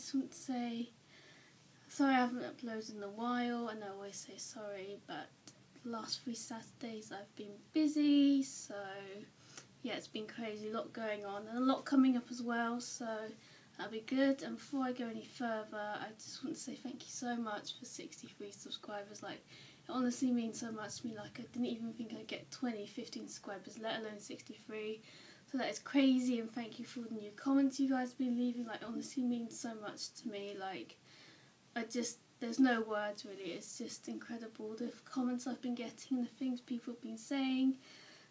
just want to say sorry I haven't uploaded in a while, and I always say sorry, but the last 3 Saturdays I've been busy, so yeah, it's been crazy, a lot going on and a lot coming up as well, so that'll be good. And before I go any further, I just want to say thank you so much for 63 subscribers. Like, it honestly means so much to me. Like, I didn't even think I'd get 20, 15 subscribers, let alone 63. So that is crazy, and thank you for all the new comments you guys have been leaving. Like, it honestly means so much to me. Like, there's no words really, it's just incredible, the comments I've been getting, the things people have been saying.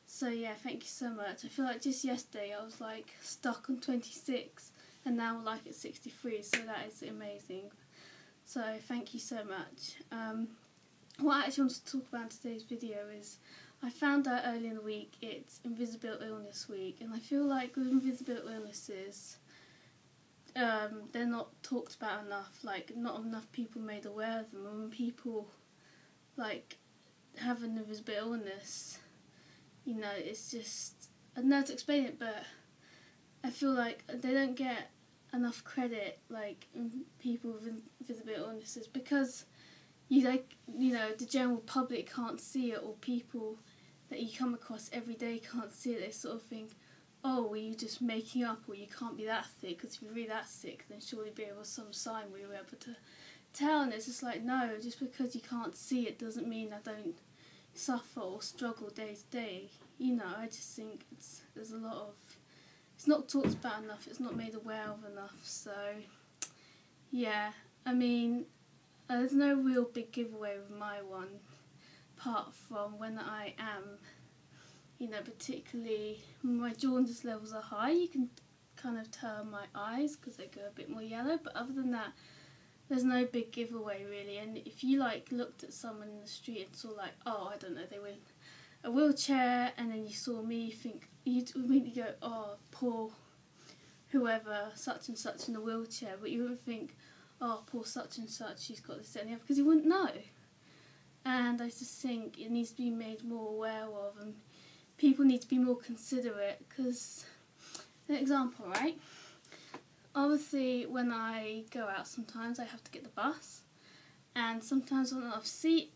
So yeah, thank you so much. I feel like just yesterday I was like stuck on 26 and now I'm like at 63, so that is amazing. So thank you so much. What I actually want to talk about in today's video is I found out early in the week it's Invisible Illness Week, and I feel like with invisible illnesses, they're not talked about enough. Like, not enough people made aware of them. And when people like have an invisible illness, you know, it's just, I don't know how to explain it, but I feel like they don't get enough credit, like people with invisible illnesses, because you know, the general public can't see it, or people that you come across every day can't see it. They sort of think, oh, well, you're just making up, or you can't be that sick, because if you're really that sick, then surely there was some sign we were able to tell. And it's just like, no, just because you can't see it doesn't mean I don't suffer or struggle day to day. You know, I just think there's a lot of, it's not talked about enough, it's not made aware of enough. So yeah, I mean, there's no real big giveaway with my one, apart from when I am, you know, particularly when my jaundice levels are high, you can kind of tell my eyes because they go a bit more yellow, but other than that, there's no big giveaway really. And if you like looked at someone in the street and saw like, oh, I don't know, they were in a wheelchair, and then you saw me, you'd immediately go, oh, poor whoever, such and such in a wheelchair, but you wouldn't think, oh, poor such and such, she's got this, that and the other, because you wouldn't know. And I just think it needs to be made more aware of, and people need to be more considerate, because, an example, right? Obviously, when I go out sometimes, I have to get the bus, and sometimes on enough seats,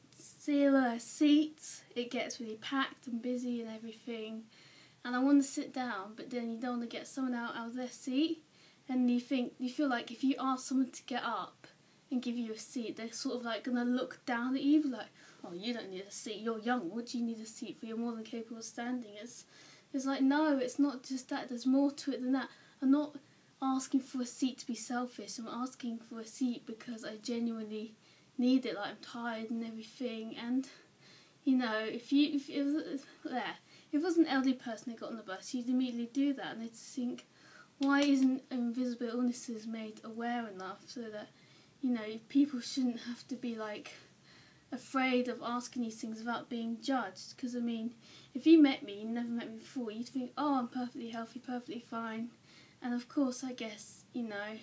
it gets really packed and busy and everything, and I want to sit down, but then you don't want to get someone out of their seat, and you feel like if you ask someone to get up and give you a seat, they're sort of like going to look down at you, like, oh, you don't need a seat, you're young, what do you need a seat for, you're more than capable of standing. It's like, no, it's not just that, there's more to it than that. I'm not asking for a seat to be selfish, I'm asking for a seat because I genuinely need it, like I'm tired and everything. And you know, if it was an elderly person that got on the bus, you'd immediately do that, and they'd think, why isn't invisible illnesses made aware enough, so that, you know, people shouldn't have to be like afraid of asking these things without being judged. Because I mean, if you met me, you never met me before, you'd think, oh, I'm perfectly healthy, perfectly fine. And of course, I guess, you know,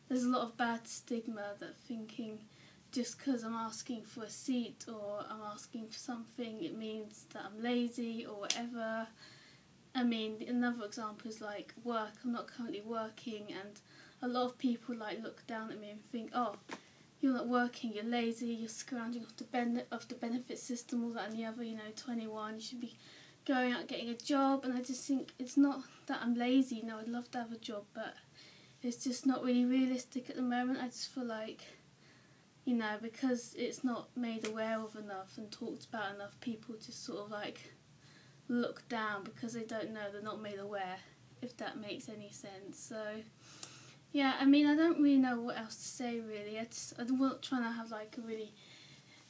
there's a lot of bad stigma that thinking just because I'm asking for a seat or I'm asking for something, it means that I'm lazy or whatever. I mean, another example is like work. I'm not currently working, and a lot of people like look down at me and think, oh, you're not working, you're lazy, you're scrounging off the benefit system, all that and the other, you know, 21, you should be going out getting a job. And I just think it's not that I'm lazy, you know, I'd love to have a job, but it's just not really realistic at the moment. I just feel like, you know, because it's not made aware of enough and talked about enough, people just sort of like look down because they don't know, they're not made aware, if that makes any sense. So yeah, I mean, I don't really know what else to say really. I'm not trying to have like a really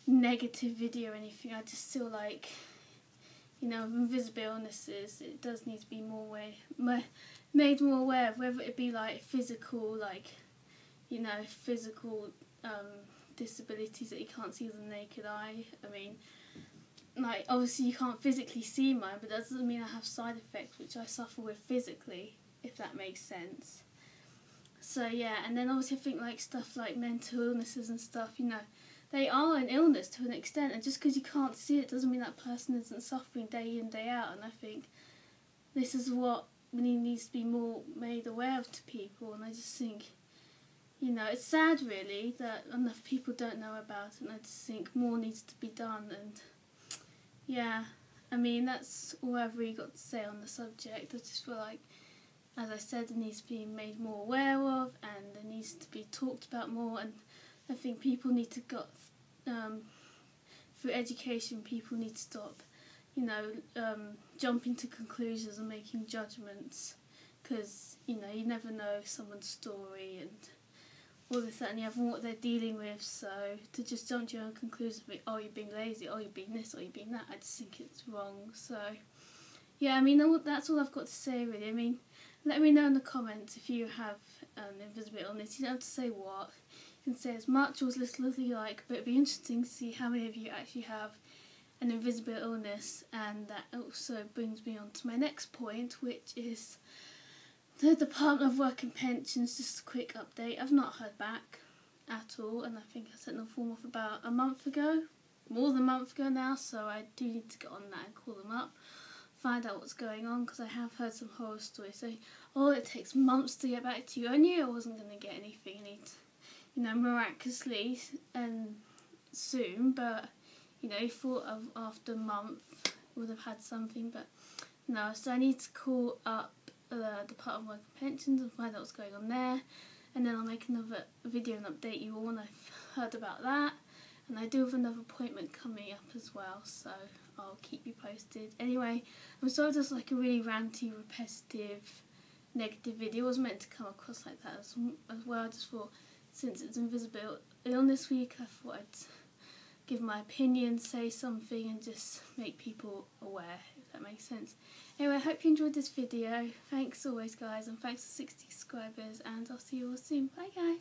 negative video or anything. I just feel like, you know, with invisible illnesses, it does need to be made more aware of, whether it be like physical, like, you know, physical disabilities that you can't see with the naked eye. I mean, like, obviously you can't physically see mine, but that doesn't mean I have side effects which I suffer with physically, if that makes sense. So yeah, and then obviously I think like stuff like mental illnesses and stuff, you know, they are an illness to an extent, and just because you can't see it doesn't mean that person isn't suffering day in, day out. And I think this is what really needs to be more made aware of to people, and I just think you know, it's sad really that enough people don't know about it, and I just think more needs to be done. And yeah, I mean, that's all I've really got to say on the subject. I just feel like, as I said, it needs to be made more aware of, and it needs to be talked about more. And I think people need to through education, people need to stop, you know, jumping to conclusions and making judgments, because, you know, you never know someone's story and all this, that and the other, and what they're dealing with. So to just jump to your own conclusions of, oh, you're being lazy, oh, you're being this, or you're being that, I just think it's wrong. So yeah, I mean, that's all I've got to say really. I mean, let me know in the comments if you have invisible illness. You don't have to say what. You can say as much or as little as you like, but it'd be interesting to see how many of you actually have an invisible illness. And that also brings me on to my next point, which is the Department of Work and Pensions. Just a quick update. I've not heard back at all, and I think I sent the form off about a month ago, more than a month ago now, so I do need to get on that and call them up, find out what's going on, because I have heard some horror stories saying, oh, it takes months to get back to you. I knew I wasn't going to get anything, you know, miraculously and soon, but, you know, you thought of after a month would have had something, but no. So I need to call up the Department of Work and Pensions and find out what's going on there, and then I'll make another video and update you all when I've heard about that. And I do have another appointment coming up as well, so I'll keep you posted. Anyway, I'm sorry this is like a really ranty, repetitive, negative video. It wasn't meant to come across like that as well. I just thought, since it's Invisible Illness Week, I thought I'd give my opinion, say something, and just make people aware, if that makes sense. Anyway, I hope you enjoyed this video. Thanks always, guys, and thanks for 60 subscribers, and I'll see you all soon. Bye, guys.